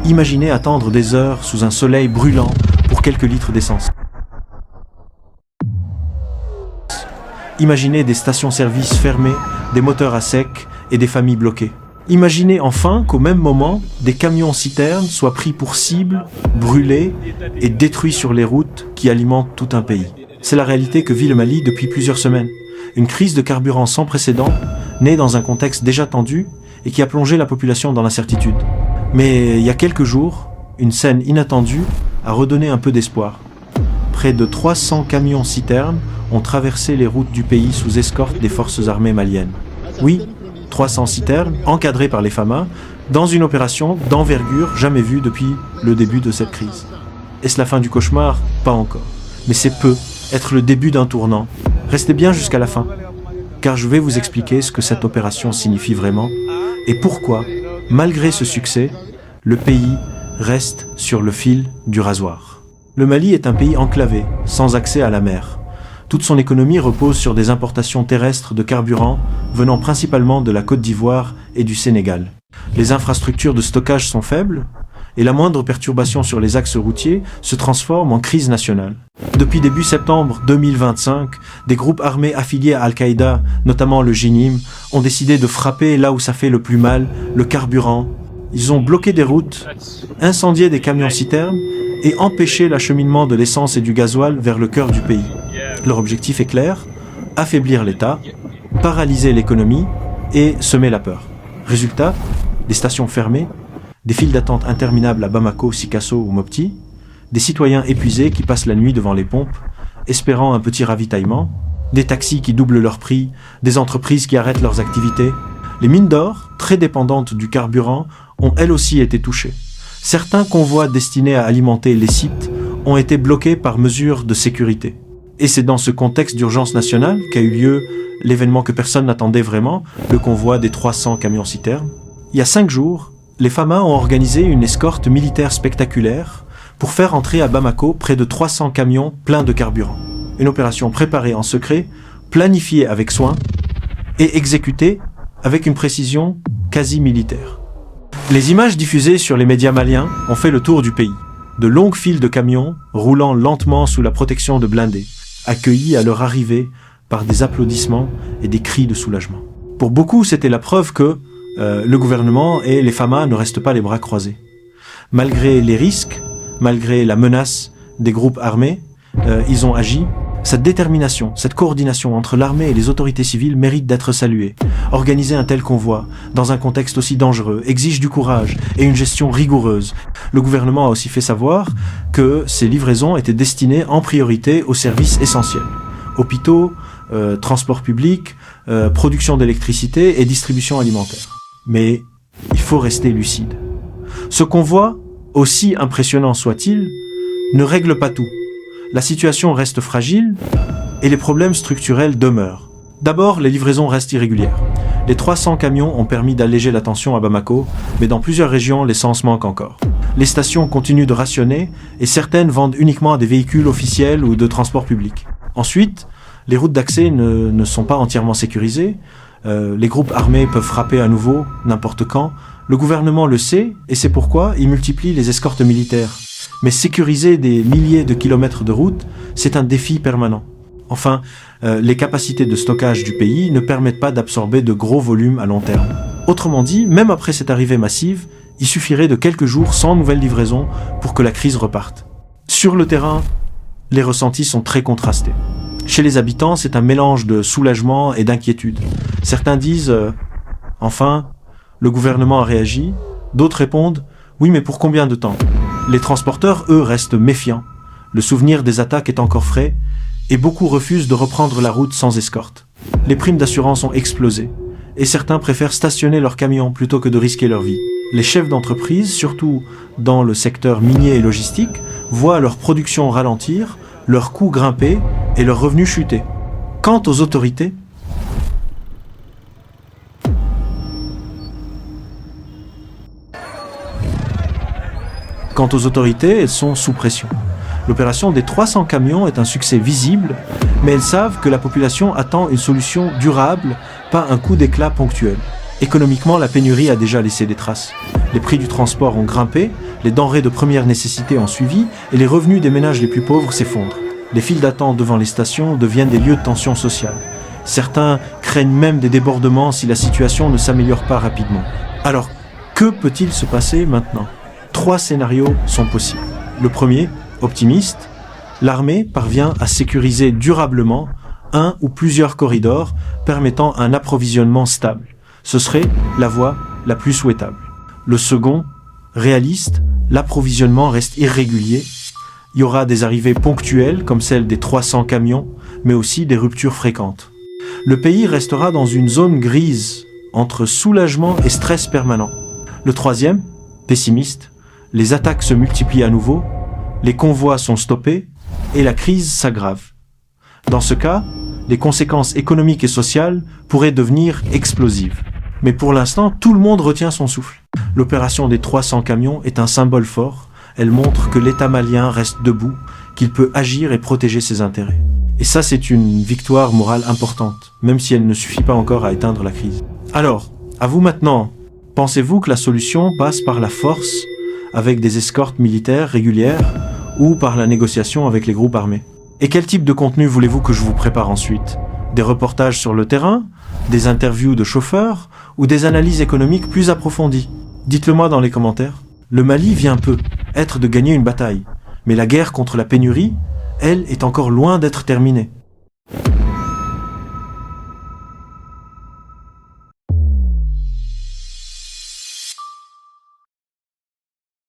Imaginez attendre des heures sous un soleil brûlant pour quelques litres d'essence. Imaginez des stations-service fermées, des moteurs à sec et des familles bloquées. Imaginez enfin qu'au même moment, des camions-citernes soient pris pour cible, brûlés et détruits sur les routes qui alimentent tout un pays. C'est la réalité que vit le Mali depuis plusieurs semaines. Une crise de carburant sans précédent, née dans un contexte déjà tendu et qui a plongé la population dans l'incertitude. Mais il y a quelques jours, une scène inattendue a redonné un peu d'espoir. Près de 300 camions-citernes ont traversé les routes du pays sous escorte des forces armées maliennes. Oui, 300 citernes, encadrées par les FAMA, dans une opération d'envergure jamais vue depuis le début de cette crise. Est-ce la fin du cauchemar? Pas encore. Mais c'est peut être le début d'un tournant. Restez bien jusqu'à la fin, car je vais vous expliquer ce que cette opération signifie vraiment et pourquoi, malgré ce succès, le pays reste sur le fil du rasoir. Le Mali est un pays enclavé, sans accès à la mer. Toute son économie repose sur des importations terrestres de carburant venant principalement de la Côte d'Ivoire et du Sénégal. Les infrastructures de stockage sont faibles et la moindre perturbation sur les axes routiers se transforme en crise nationale. Depuis début septembre 2025, des groupes armés affiliés à Al-Qaïda, notamment le JNIM, ont décidé de frapper là où ça fait le plus mal, le carburant. Ils ont bloqué des routes, incendié des camions-citernes et empêché l'acheminement de l'essence et du gasoil vers le cœur du pays. Leur objectif est clair, affaiblir l'État, paralyser l'économie et semer la peur. Résultat, des stations fermées, des files d'attente interminables à Bamako, Sikasso ou Mopti, des citoyens épuisés qui passent la nuit devant les pompes, espérant un petit ravitaillement, des taxis qui doublent leur prix, des entreprises qui arrêtent leurs activités. Les mines d'or, très dépendantes du carburant, ont elles aussi été touchées. Certains convois destinés à alimenter les sites ont été bloqués par mesure de sécurité. Et c'est dans ce contexte d'urgence nationale qu'a eu lieu l'événement que personne n'attendait vraiment, le convoi des 300 camions-citernes. Il y a 5 jours, les FAMA ont organisé une escorte militaire spectaculaire pour faire entrer à Bamako près de 300 camions pleins de carburant. Une opération préparée en secret, planifiée avec soin et exécutée avec une précision quasi militaire. Les images diffusées sur les médias maliens ont fait le tour du pays. De longues files de camions roulant lentement sous la protection de blindés, accueillis à leur arrivée par des applaudissements et des cris de soulagement. Pour beaucoup, c'était la preuve que le gouvernement et les FAMA ne restent pas les bras croisés. Malgré les risques, malgré la menace des groupes armés, ils ont agi. Cette détermination, cette coordination entre l'armée et les autorités civiles mérite d'être saluée. Organiser un tel convoi, dans un contexte aussi dangereux, exige du courage et une gestion rigoureuse. Le gouvernement a aussi fait savoir que ces livraisons étaient destinées en priorité aux services essentiels. Hôpitaux, transports publics, production d'électricité et distribution alimentaire. Mais il faut rester lucide. Ce convoi, aussi impressionnant soit-il, ne règle pas tout. La situation reste fragile et les problèmes structurels demeurent. D'abord, les livraisons restent irrégulières. Les 300 camions ont permis d'alléger la tension à Bamako, mais dans plusieurs régions, l'essence manque encore. Les stations continuent de rationner et certaines vendent uniquement à des véhicules officiels ou de transport public. Ensuite, les routes d'accès ne sont pas entièrement sécurisées. Les groupes armés peuvent frapper à nouveau, n'importe quand. Le gouvernement le sait et c'est pourquoi il multiplie les escortes militaires. Mais sécuriser des milliers de kilomètres de route, c'est un défi permanent. Enfin, les capacités de stockage du pays ne permettent pas d'absorber de gros volumes à long terme. Autrement dit, même après cette arrivée massive, il suffirait de quelques jours sans nouvelle livraison pour que la crise reparte. Sur le terrain, les ressentis sont très contrastés. Chez les habitants, c'est un mélange de soulagement et d'inquiétude. Certains disent « Enfin, le gouvernement a réagi », d'autres répondent « Oui, mais pour combien de temps ?» Les transporteurs, eux, restent méfiants. Le souvenir des attaques est encore frais et beaucoup refusent de reprendre la route sans escorte. Les primes d'assurance ont explosé et certains préfèrent stationner leurs camions plutôt que de risquer leur vie. Les chefs d'entreprise, surtout dans le secteur minier et logistique, voient leur production ralentir, leurs coûts grimper et leurs revenus chuter. Quant aux autorités, elles sont sous pression. L'opération des 300 camions est un succès visible, mais elles savent que la population attend une solution durable, pas un coup d'éclat ponctuel. Économiquement, la pénurie a déjà laissé des traces. Les prix du transport ont grimpé, les denrées de première nécessité ont suivi et les revenus des ménages les plus pauvres s'effondrent. Les files d'attente devant les stations deviennent des lieux de tension sociale. Certains craignent même des débordements si la situation ne s'améliore pas rapidement. Alors, que peut-il se passer maintenant ? 3 scénarios sont possibles. Le premier, optimiste, l'armée parvient à sécuriser durablement un ou plusieurs corridors permettant un approvisionnement stable. Ce serait la voie la plus souhaitable. Le second, réaliste, l'approvisionnement reste irrégulier. Il y aura des arrivées ponctuelles comme celle des 300 camions, mais aussi des ruptures fréquentes. Le pays restera dans une zone grise entre soulagement et stress permanent. Le troisième, pessimiste, les attaques se multiplient à nouveau, les convois sont stoppés et la crise s'aggrave. Dans ce cas, les conséquences économiques et sociales pourraient devenir explosives. Mais pour l'instant, tout le monde retient son souffle. L'opération des 300 camions est un symbole fort. Elle montre que l'État malien reste debout, qu'il peut agir et protéger ses intérêts. Et ça, c'est une victoire morale importante, même si elle ne suffit pas encore à éteindre la crise. Alors, à vous maintenant, pensez-vous que la solution passe par la force, avec des escortes militaires régulières, ou par la négociation avec les groupes armés ? Et quel type de contenu voulez-vous que je vous prépare ensuite ? Des reportages sur le terrain, des interviews de chauffeurs ou des analyses économiques plus approfondies ? Dites-le moi dans les commentaires. Le Mali vient peu être de gagner une bataille, mais la guerre contre la pénurie, elle, est encore loin d'être terminée.